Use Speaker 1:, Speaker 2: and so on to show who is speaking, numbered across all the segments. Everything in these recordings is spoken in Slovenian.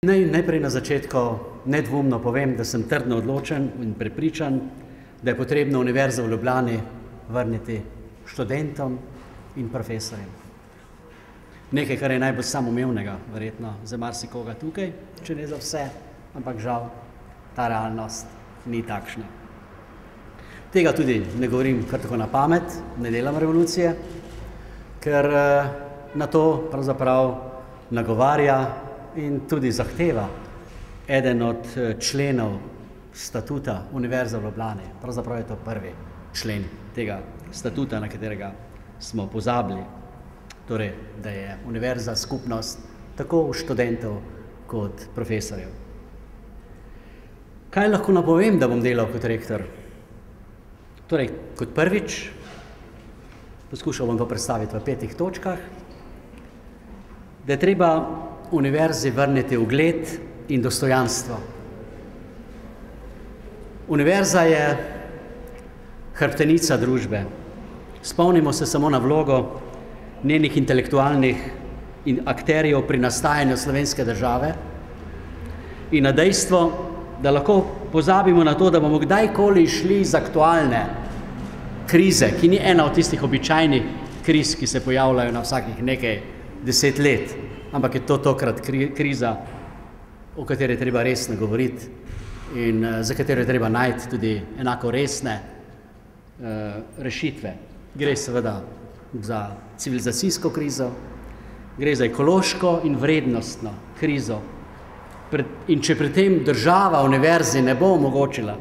Speaker 1: Najprej na začetku nedvomno povem, da sem trdno odločen in prepričan, da je potrebno Univerzo v Ljubljani vrniti študentom in profesorjem. Nekaj, kar je najbolj samoumevnega, verjetno za marsikoga tukaj, če ne za vse, ampak žal ta realnost ni takšna. Tega tudi ne govorim kar tako na pamet, ne delam revolucije, ker na to pravzaprav nagovarja in tudi zahteva eden od členov statuta Univerze v Ljubljani. Pravzaprav je to prvi člen tega statuta, na katerega smo pozabili. Torej, da je univerza skupnost tako študentov kot profesorjev. Kaj lahko napovem, da bom delal kot rektor? Torej, kot prvič, poskušal bom to predstaviti v 5 točkah, da je treba univerzi vrniti ugled in dostojanstvo. Univerza je hrbtenica družbe. Spomnimo se samo na vlogo njenih intelektualnih in akterjev pri nastajanju slovenske države in na dejstvo, da lahko pozabimo na to, da bomo kdajkoli šli iz aktualne krize, ki ni ena od tistih običajnih kriz, ki se pojavljajo na vsakih nekaj 10 let, ampak je to tokrat kriza, o kateri je treba resno govoriti in za katero je treba najti tudi enako resne rešitve. Gre seveda za civilizacijsko krizo, gre za ekološko in vrednostno krizo. In če pri tem država univerzi ne bo omogočila,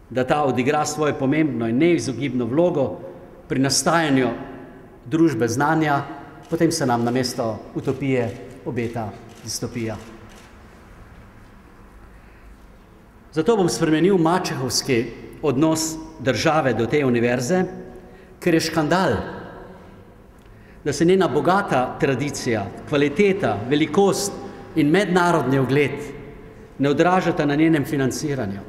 Speaker 1: da ta odigra svojo pomembno in neizogibno vlogo pri nastajanju družbe znanja, potem se nam namesto utopije obeta distopija. Zato bom spremenil mačehovski odnos države do te univerze, ker je škandal, da se njena bogata tradicija, kvaliteta, velikost in mednarodni ugled ne odražata na njenem financiranju.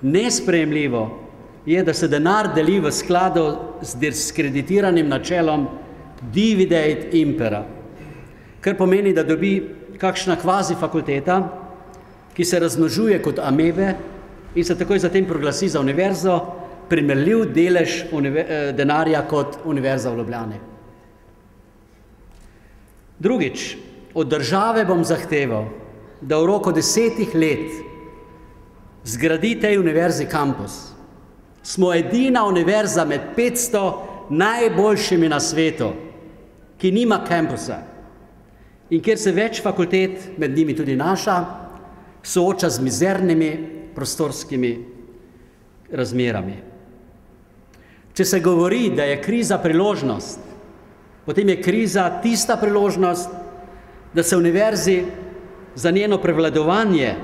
Speaker 1: Nesprejemljivo je, da se denar deli v skladu z diskreditiranim načelom divide et impera, kar pomeni, da dobi kakšna kvazi fakulteta, ki se razmnožuje kot amebe in se takoj zatem proglasi za univerzo, primerljiv delež denarja kot Univerza v Ljubljani. Drugič, od države bom zahteval, da v roku 10 let zgradi tej univerzi kampus. Smo edina univerza med 500 najboljšimi na svetu, ki nima kampusa in kjer se več fakultet, med njimi tudi naša, sooča z mizernimi prostorskimi razmerami. Če se govori, da je kriza priložnost, potem je kriza tista priložnost, da se univerzi za njeno prevladovanje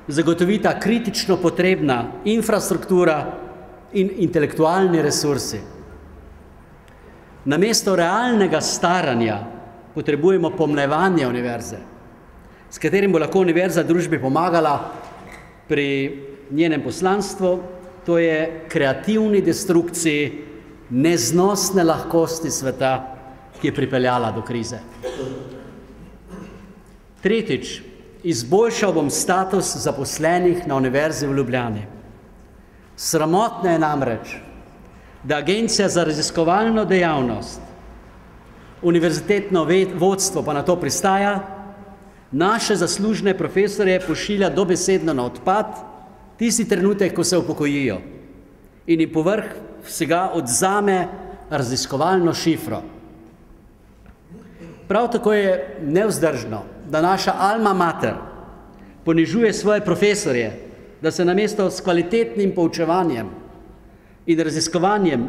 Speaker 1: zagotovita kritično potrebna infrastruktura in intelektualni resursi. Namesto realnega staranja potrebujemo pomlevanje univerze, s katerim bo lahko univerza družbi pomagala pri njenem poslanstvu, to je kreativni destrukciji neznosne lahkosti sveta, ki je pripeljala do krize. Tretjič, izboljšal bom status zaposlenih na Univerzi v Ljubljani. Sramotno je namreč, da Agencija za raziskovalno dejavnost, univerzitetno vodstvo pa na to pristaja, naše zaslužne profesorje pošilja dobesedno na odpad tisti trenutek, ko se upokojijo in jim povrh vsega odzame raziskovalno šifro. Prav tako je nevzdržno, da naša alma mater ponižuje svoje profesorje, da se namesto s kvalitetnim poučevanjem in raziskovanjem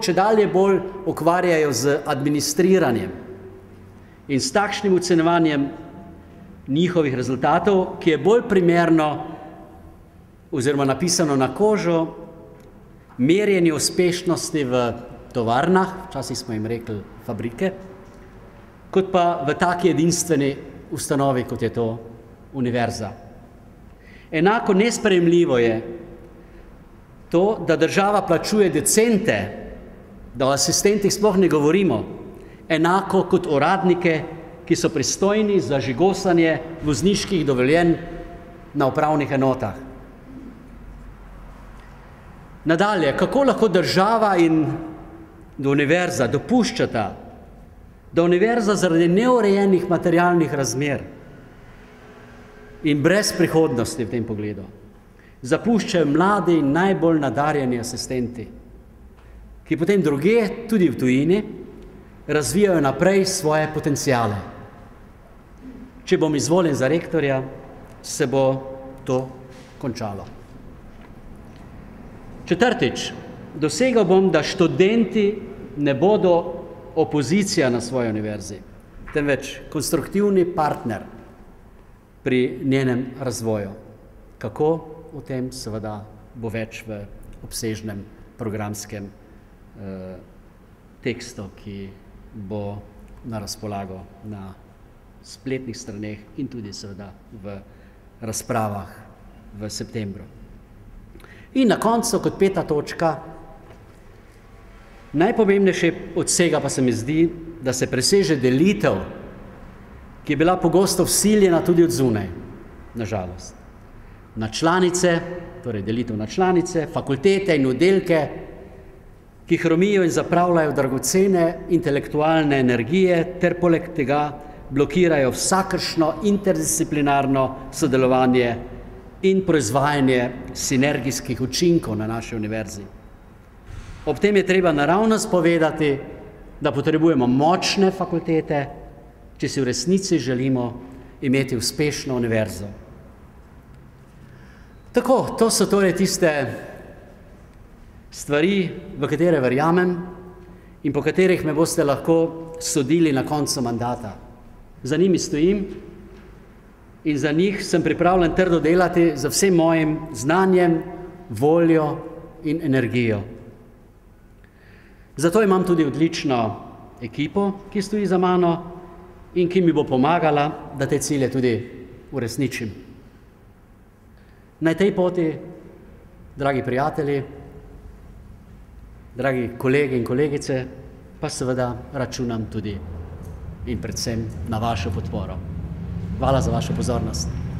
Speaker 1: čedalje bolj ukvarjajo z administriranjem in s takšnim ocenjevanjem njihovih rezultatov, ki je bolj primerno oziroma napisano na kožo merjenje uspešnosti v tovarnah, včasih smo jim rekli fabrike, kot pa v taki edinstveni ustanovi, kot je to univerza. Enako nesprejemljivo je to, da država plačuje docente, da o asistentih sploh ne govorimo, enako kot uradnike, ki so pristojni za žigosanje vozniških dovoljenj na upravnih enotah. Nadalje, kako lahko država in univerza dopuščata, da univerza zaradi neurejenih materialnih razmer in brez prihodnosti v tem pogledu zapuščajo mladi in najbolj nadarjeni asistenti, ki potem druge, tudi v tujini, razvijajo naprej svoje potencijale. Če bom izvoljen za rektorja, se bo to končalo. Četrtič, dosegal bom, da študenti ne bodo opozicija na svoji univerzi, temveč konstruktivni partner pri njenem razvoju. Kako? O tem seveda bo več v obsežnem programskem tekstu, ki bo na razpolago na spletnih straneh in tudi seveda v razpravah v septembru. In na koncu, kot 5. točka, najpomembnejše od vsega pa se mi zdi, da se preseže delitev, ki je bila pogosto vsiljena tudi od zunaj, nažalost. Na članice, torej delitev na članice, fakultete in oddelke, ki hromijo in zapravljajo dragocene intelektualne energije ter poleg tega blokirajo vsakršno interdisciplinarno sodelovanje in proizvajanje sinergijskih učinkov na naši univerzi. Ob tem je treba naravnost povedati, da potrebujemo močne fakultete, če si v resnici želimo imeti uspešno univerzo. Tako, to so torej tiste stvari, v katere verjamem in po katerih me boste lahko sodili na koncu mandata. Za njimi stojim in za njih sem pripravljen trdo delati z vsem mojim znanjem, voljo in energijo. Zato imam tudi odlično ekipo, ki stoji za mano in ki mi bo pomagala, da te cilje tudi uresničim. Na tej poti, dragi prijatelji, dragi kolegi in kolegice, pa seveda računam tudi in predvsem na vašo podporo. Hvala za vašo pozornost.